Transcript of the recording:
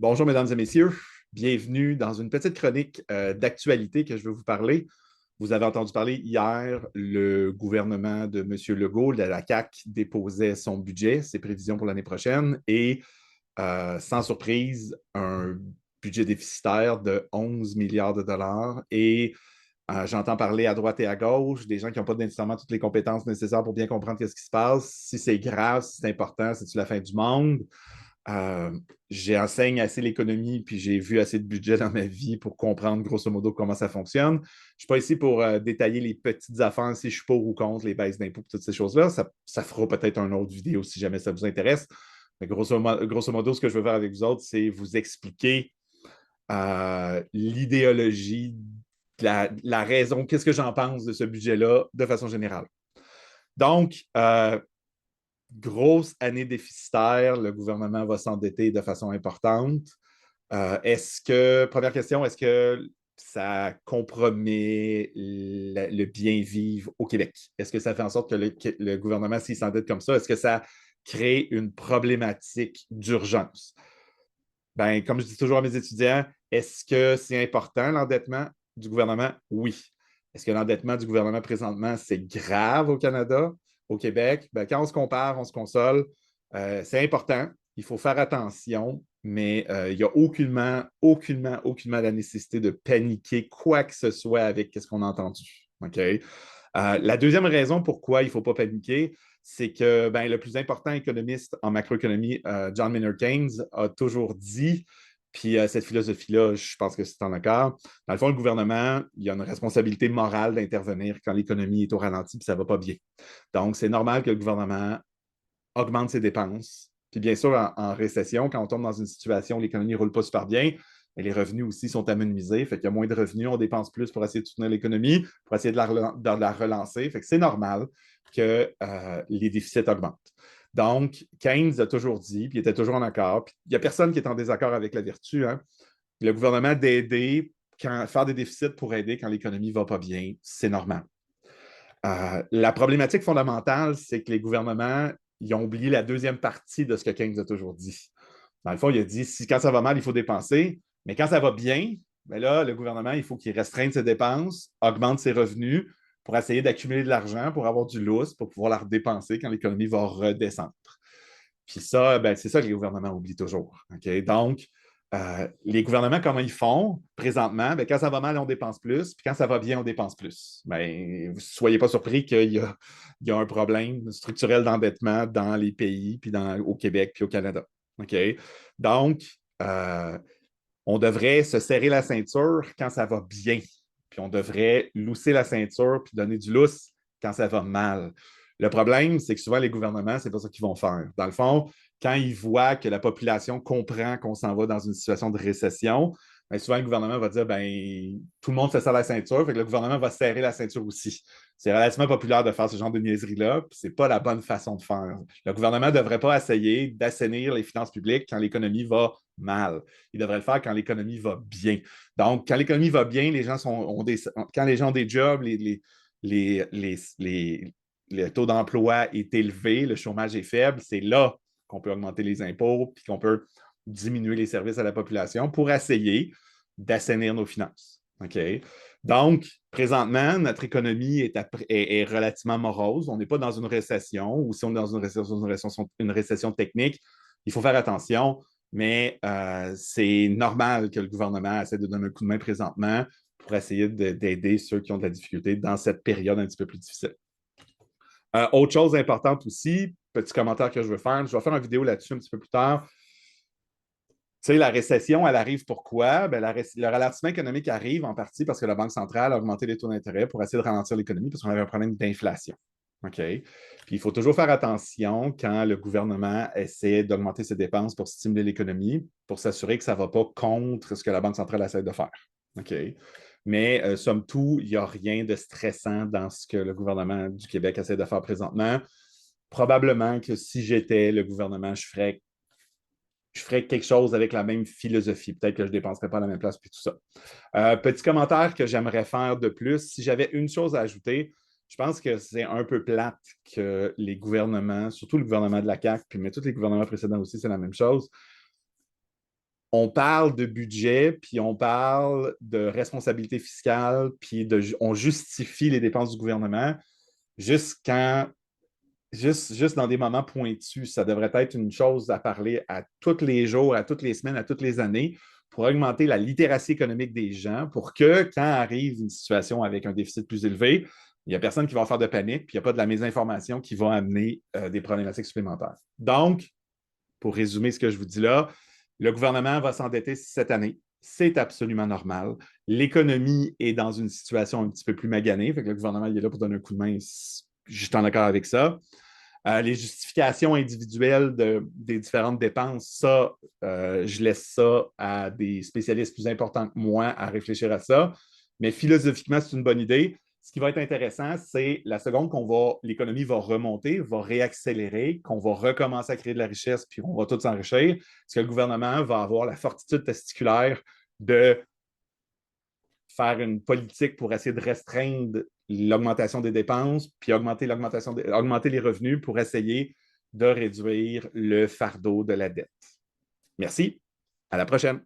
Bonjour, mesdames et messieurs. Bienvenue dans une petite chronique d'actualité que je vais vous parler. Vous avez entendu parler hier, le gouvernement de M. Legault, de la CAQ, déposait son budget, ses prévisions pour l'année prochaine, et sans surprise, un budget déficitaire de 11 milliards de dollars. Et j'entends parler à droite et à gauche, des gens qui n'ont pas nécessairement toutes les compétences nécessaires pour bien comprendre ce qui se passe. Si c'est grave, si c'est important, c'est-tu la fin du monde? Euh, J'enseigne assez l'économie, puis j'ai vu assez de budget dans ma vie pour comprendre grosso modo comment ça fonctionne. Je ne suis pas ici pour détailler les petites affaires, si je suis pour ou contre les baisses d'impôts, toutes ces choses-là. Ça fera peut-être une autre vidéo si jamais ça vous intéresse. Mais grosso modo, ce que je veux faire avec vous autres, c'est vous expliquer l'idéologie, la raison, qu'est-ce que j'en pense de ce budget-là de façon générale. Donc, grosse année déficitaire, le gouvernement va s'endetter de façon importante. Première question, est-ce que ça compromet le bien-vivre au Québec? Est-ce que ça fait en sorte que le gouvernement, s'il s'endette comme ça, est-ce que ça crée une problématique d'urgence? Ben, comme je dis toujours à mes étudiants, est-ce que c'est important l'endettement du gouvernement? Oui. Est-ce que l'endettement du gouvernement présentement, c'est grave au Canada, au Québec? Ben, quand on se compare, on se console. C'est important. Il faut faire attention, mais il n'y a aucunement la nécessité de paniquer quoi que ce soit avec ce qu'on a entendu. OK? La deuxième raison pourquoi il ne faut pas paniquer, c'est que ben, le plus important économiste en macroéconomie, John Maynard Keynes, a toujours dit, puis cette philosophie-là, je pense que c'est en accord, dans le fond, le gouvernement, il a une responsabilité morale d'intervenir quand l'économie est au ralenti et ça ne va pas bien. Donc, c'est normal que le gouvernement augmente ses dépenses. Puis bien sûr, en récession, quand on tombe dans une situation où l'économie ne roule pas super bien, et les revenus aussi sont amenuisés. Fait qu'il y a moins de revenus, on dépense plus pour essayer de soutenir l'économie, pour essayer de la relancer. Fait que c'est normal que les déficits augmentent. Donc, Keynes a toujours dit, puis il était toujours en accord, puis il n'y a personne qui est en désaccord avec la vertu. Hein. Le gouvernement d'aider, faire des déficits pour aider quand l'économie ne va pas bien, c'est normal. La problématique fondamentale, c'est que les gouvernements, ils ont oublié la deuxième partie de ce que Keynes a toujours dit. Dans le fond, il a dit, quand ça va mal, il faut dépenser, mais quand ça va bien, ben là, le gouvernement, il faut qu'il restreigne ses dépenses, augmente ses revenus pour essayer d'accumuler de l'argent, pour avoir du lousse, pour pouvoir la redépenser quand l'économie va redescendre. Puis ça, ben, c'est ça que les gouvernements oublient toujours. Okay? Donc, les gouvernements, comment ils font présentement? Ben, quand ça va mal, on dépense plus, puis quand ça va bien, on dépense plus. Ben, vous ne soyez pas surpris qu'il y a un problème structurel d'endettement dans les pays, puis au Québec, puis au Canada. Okay? Donc, on devrait se serrer la ceinture quand ça va bien, puis on devrait lousser la ceinture, puis donner du lousse quand ça va mal. Le problème, c'est que souvent, les gouvernements, c'est pas ça qu'ils vont faire. Dans le fond, quand ils voient que la population comprend qu'on s'en va dans une situation de récession, bien, souvent, le gouvernement va dire, ben, tout le monde se serre la ceinture, fait que le gouvernement va serrer la ceinture aussi. C'est relativement populaire de faire ce genre de niaiserie-là, puis c'est pas la bonne façon de faire. Le gouvernement ne devrait pas essayer d'assainir les finances publiques quand l'économie va mal. Il devrait le faire quand l'économie va bien. Donc, quand l'économie va bien, quand les gens ont des jobs, les, les, le taux d'emploi est élevé, le chômage est faible, c'est là qu'on peut augmenter les impôts puis qu'on peut diminuer les services à la population pour essayer d'assainir nos finances. OK? Donc, présentement, notre économie est relativement morose. On n'est pas dans une récession, ou si on est dans une récession technique, il faut faire attention, mais c'est normal que le gouvernement essaie de donner un coup de main présentement pour essayer d'aider ceux qui ont de la difficulté dans cette période un petit peu plus difficile. Autre chose importante aussi, petit commentaire que je vais faire une vidéo là-dessus un petit peu plus tard. Tu sais, la récession, elle arrive pourquoi? Ben, le ralentissement économique arrive en partie parce que la Banque centrale a augmenté les taux d'intérêt pour essayer de ralentir l'économie parce qu'on avait un problème d'inflation. OK? Puis il faut toujours faire attention quand le gouvernement essaie d'augmenter ses dépenses pour stimuler l'économie, pour s'assurer que ça ne va pas contre ce que la Banque centrale essaie de faire. OK? Mais somme toute, il n'y a rien de stressant dans ce que le gouvernement du Québec essaie de faire présentement. Probablement que si j'étais le gouvernement, je ferais quelque chose avec la même philosophie. Peut-être que je ne dépenserais pas à la même place, puis tout ça. Petit commentaire que j'aimerais faire de plus. Si j'avais une chose à ajouter, je pense que c'est un peu plate que les gouvernements, surtout le gouvernement de la CAQ, puis mais tous les gouvernements précédents aussi, c'est la même chose, on parle de budget, puis on parle de responsabilité fiscale, puis on justifie les dépenses du gouvernement jusqu'en juste dans des moments pointus. Ça devrait être une chose à parler à tous les jours, à toutes les semaines, à toutes les années pour augmenter la littératie économique des gens, pour que quand arrive une situation avec un déficit plus élevé, il n'y a personne qui va faire de panique, puis il n'y a pas de la mésinformation qui va amener des problématiques supplémentaires. Donc, pour résumer ce que je vous dis là, le gouvernement va s'endetter cette année. C'est absolument normal. L'économie est dans une situation un petit peu plus maganée. Fait que le gouvernement il est là pour donner un coup de main. Je suis en accord avec ça. Les justifications individuelles des différentes dépenses, ça, je laisse ça à des spécialistes plus importants que moi à réfléchir à ça. Mais philosophiquement, c'est une bonne idée. Ce qui va être intéressant, c'est la seconde l'économie va remonter, va réaccélérer, qu'on va recommencer à créer de la richesse, puis on va tous s'enrichir. Est-ce que le gouvernement va avoir la fortitude testiculaire de faire une politique pour essayer de restreindre l'augmentation des dépenses, puis augmenter les revenus pour essayer de réduire le fardeau de la dette. Merci. À la prochaine.